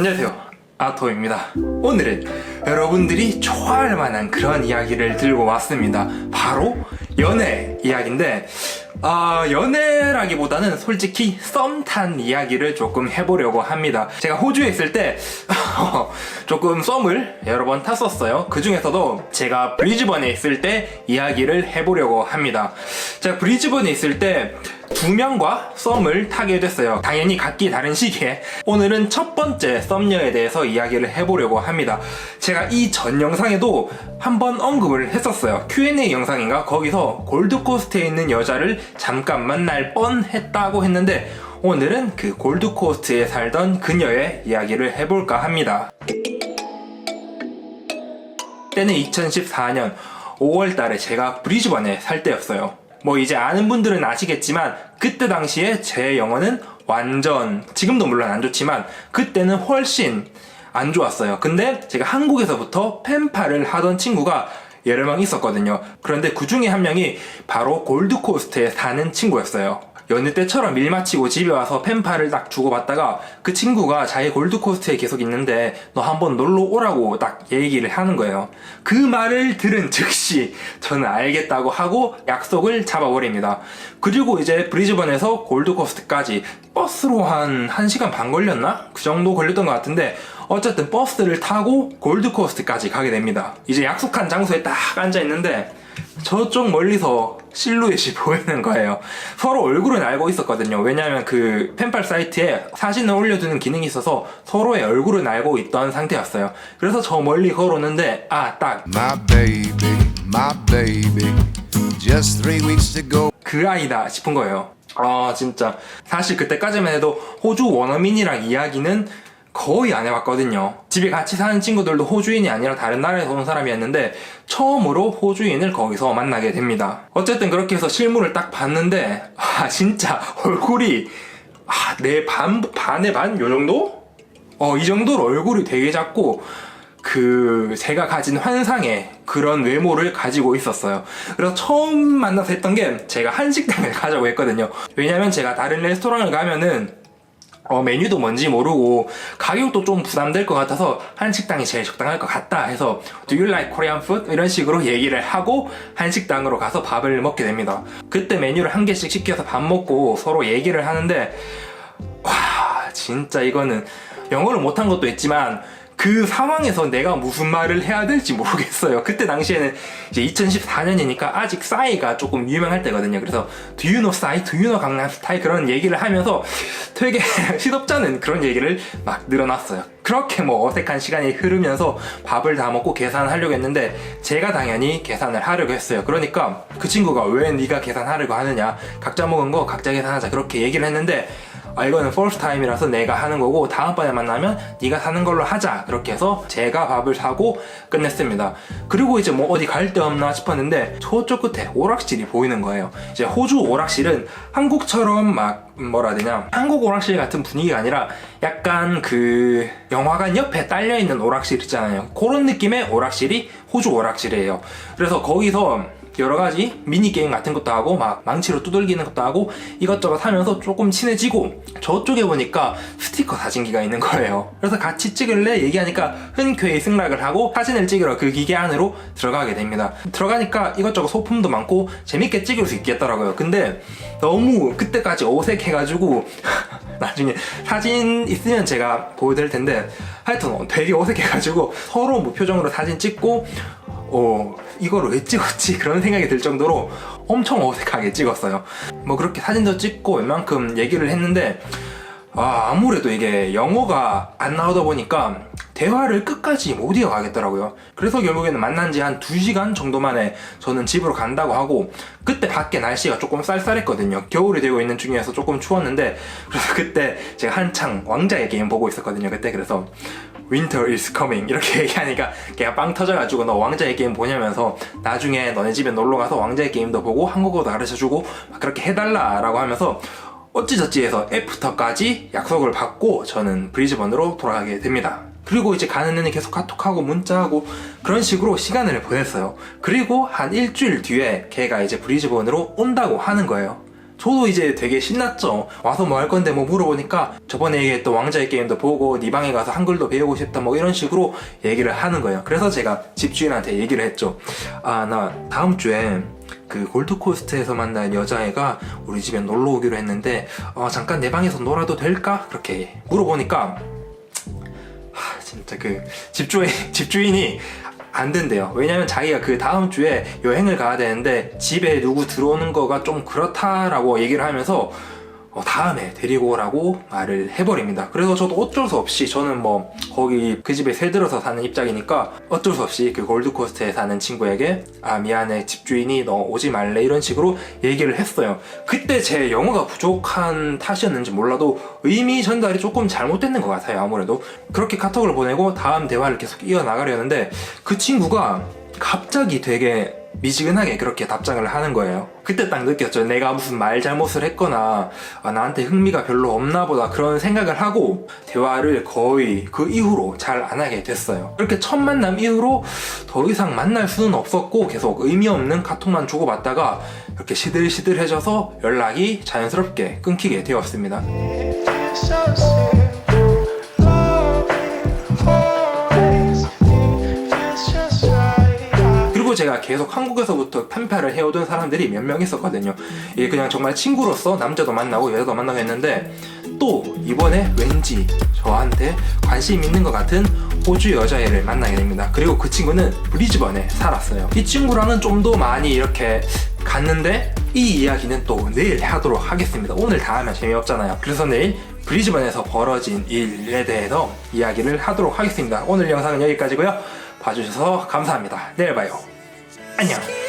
안녕하세요, 아토입니다. 오늘은 여러분들이 좋아할 만한 그런 이야기를 들고 왔습니다. 바로 연애 이야기인데 연애라기보다는 솔직히 썸 탄 이야기를 조금 해보려고 합니다. 제가 호주에 있을 때 조금 썸을 여러 번 탔었어요. 그 중에서도 제가 브리즈번에 있을 때 이야기를 해보려고 합니다. 제가 브리즈번에 있을 때 2명과 썸을 타게 됐어요. 당연히 각기 다른 시기에. 오늘은 첫 번째 썸녀에 대해서 이야기를 해보려고 합니다. 제가 이 전 영상에도 한번 언급을 했었어요. Q&A 영상인가? 거기서 골드코스트에 있는 여자를 잠깐 만날 뻔했다고 했는데, 오늘은 그 골드코스트에 살던 그녀의 이야기를 해볼까 합니다. 때는 2014년 5월달에 제가 브리즈번에 살 때였어요. 뭐 이제 아는 분들은 아시겠지만 그때 당시에 제 영어는 완전, 지금도 물론 안 좋지만 그때는 훨씬 안 좋았어요. 근데 제가 한국에서부터 펜팔을 하던 친구가 여러 명 있었거든요. 그런데 그 중에 한 명이 바로 골드코스트에 사는 친구였어요. 연휴 때처럼 일 마치고 집에 와서 펜팔을 딱 주고받다가 그 친구가 자기 골드코스트에 계속 있는데 너 한번 놀러 오라고 딱 얘기를 하는 거예요. 그 말을 들은 즉시 저는 알겠다고 하고 약속을 잡아버립니다. 그리고 이제 브리즈번에서 골드코스트까지 버스로 한 1시간 반 걸렸나? 그 정도 걸렸던 것 같은데, 어쨌든 버스를 타고 골드코스트까지 가게 됩니다. 이제 약속한 장소에 딱 앉아있는데 저쪽 멀리서 실루엣이 보이는 거예요. 서로 얼굴은 알고 있었거든요. 왜냐하면 그 펜팔 사이트에 사진을 올려두는 기능이 있어서 서로의 얼굴은 알고 있던 상태였어요. 그래서 저 멀리 걸어오는데 딱 My baby, just 3 weeks to go. 그 아이다 싶은 거예요. 진짜 사실 그때까지만 해도 호주 원어민이랑 이야기는 거의 안 해봤거든요. 집에 같이 사는 친구들도 호주인이 아니라 다른 나라에서 온 사람이었는데 처음으로 호주인을 거기서 만나게 됩니다. 어쨌든 그렇게 해서 실물을 딱 봤는데 진짜 얼굴이 내 반의 반? 요 정도? 이 정도로 얼굴이 되게 작고 제가 가진 환상의 그런 외모를 가지고 있었어요. 그래서 처음 만나서 했던 게 제가 한식당을 가자고 했거든요. 왜냐면 제가 다른 레스토랑을 가면은 메뉴도 뭔지 모르고 가격도 좀 부담될 것 같아서 한식당이 제일 적당할 것 같다 해서 Do you like Korean food? 이런 식으로 얘기를 하고 한식당으로 가서 밥을 먹게 됩니다. 그때 메뉴를 한 개씩 시켜서 밥 먹고 서로 얘기를 하는데 진짜 이거는 영어를 못한 것도 있지만 그 상황에서 내가 무슨 말을 해야 될지 모르겠어요. 그때 당시에는 이제 2014년이니까 아직 싸이가 조금 유명할 때거든요. 그래서 Do you know 싸이? Do you know 강남 스타일? 그런 얘기를 하면서 되게 시덥잖은 그런 얘기를 막 늘어놨어요. 그렇게 어색한 시간이 흐르면서 밥을 다 먹고 계산하려고 했는데 제가 당연히 계산을 하려고 했어요. 그러니까 그 친구가 왜 네가 계산하려고 하느냐, 각자 먹은 거 각자 계산하자, 그렇게 얘기를 했는데 이거는 first time이라서 내가 하는 거고 다음번에 만나면 네가 사는 걸로 하자, 그렇게 해서 제가 밥을 사고 끝냈습니다. 그리고 이제 어디 갈 데 없나 싶었는데 저쪽 끝에 오락실이 보이는 거예요. 이제 호주 오락실은 한국처럼 뭐라 해야 되냐, 한국 오락실 같은 분위기가 아니라 약간 그 영화관 옆에 딸려있는 오락실 있잖아요. 그런 느낌의 오락실이 호주 오락실이에요. 그래서 거기서 여러가지 미니게임 같은 것도 하고 망치로 두들기는 것도 하고 이것저것 하면서 조금 친해지고, 저쪽에 보니까 스티커 사진기가 있는 거예요. 그래서 같이 찍을래? 얘기하니까 흔쾌히 승낙을 하고 사진을 찍으러 그 기계 안으로 들어가게 됩니다. 들어가니까 이것저것 소품도 많고 재밌게 찍을 수 있겠더라고요. 근데 너무 그때까지 어색해가지고 나중에 사진 있으면 제가 보여드릴 텐데 하여튼 되게 어색해가지고 서로 무표정으로 사진 찍고 이걸 왜 찍었지? 그런 생각이 들 정도로 엄청 어색하게 찍었어요. 그렇게 사진도 찍고 웬만큼 얘기를 했는데 아무래도 이게 영어가 안 나오다 보니까 대화를 끝까지 못 이어가겠더라고요. 그래서 결국에는 만난 지 한 2시간 정도 만에 저는 집으로 간다고 하고, 그때 밖에 날씨가 조금 쌀쌀했거든요. 겨울이 되고 있는 중이어서 조금 추웠는데, 그래서 그때 제가 한창 왕자의 게임 보고 있었거든요. 그래서 Winter is coming 이렇게 얘기하니까 걔가 빵 터져가지고 너 왕자의 게임 보냐면서 나중에 너네 집에 놀러가서 왕자의 게임도 보고 한국어도 가르쳐주고 그렇게 해달라라고 하면서 어찌저찌 해서 애프터까지 약속을 받고 저는 브리즈번으로 돌아가게 됩니다. 그리고 이제 가는 내내 계속 카톡하고 문자하고 그런 식으로 시간을 보냈어요. 그리고 한 일주일 뒤에 걔가 이제 브리즈번으로 온다고 하는 거예요. 저도 이제 되게 신났죠. 와서 뭐 할 건데 뭐 물어보니까 저번에 얘기했던 왕자의 게임도 보고 네 방에 가서 한글도 배우고 싶다 뭐 이런 식으로 얘기를 하는 거예요. 그래서 제가 집주인한테 얘기를 했죠. 아, 나 다음 주에 그 골드코스트에서 만난 여자애가 우리 집에 놀러 오기로 했는데 잠깐 내 방에서 놀아도 될까? 그렇게 물어보니까 진짜 그 집주인이 안 된대요. 왜냐면 자기가 그 다음 주에 여행을 가야 되는데 집에 누구 들어오는 거가 좀 그렇다라고 얘기를 하면서 다음에 데리고 오라고 말을 해버립니다. 그래서 저도 어쩔 수 없이 저는 뭐 거기 그 집에 새 들어서 사는 입장이니까 어쩔 수 없이 그 골드코스트에 사는 친구에게 아 미안해 집주인이 너 오지 말래 이런 식으로 얘기를 했어요. 그때 제 영어가 부족한 탓이었는지 몰라도 의미 전달이 조금 잘못됐는 것 같아요. 아무래도 그렇게 카톡을 보내고 다음 대화를 계속 이어나가려는데 그 친구가 갑자기 되게 미지근하게 그렇게 답장을 하는 거예요. 그때 딱 느꼈죠. 내가 무슨 말 잘못을 했거나 나한테 흥미가 별로 없나 보다 그런 생각을 하고 대화를 거의 그 이후로 잘 안 하게 됐어요. 그렇게 첫 만남 이후로 더 이상 만날 수는 없었고 계속 의미 없는 카톡만 주고받다가 이렇게 시들시들해져서 연락이 자연스럽게 끊기게 되었습니다. 제가 계속 한국에서부터 펜팔을 해오던 사람들이 몇 명 있었거든요. 이게 그냥 정말 친구로서 남자도 만나고 여자도 만나고 했는데 또 이번에 왠지 저한테 관심 있는 것 같은 호주 여자애를 만나게 됩니다. 그리고 그 친구는 브리즈번에 살았어요. 이 친구랑은 좀 더 많이 이렇게 갔는데 이 이야기는 또 내일 하도록 하겠습니다. 오늘 다 하면 재미없잖아요. 그래서 내일 브리즈번에서 벌어진 일에 대해서 이야기를 하도록 하겠습니다. 오늘 영상은 여기까지고요. 봐주셔서 감사합니다. 내일 봐요. 안녕.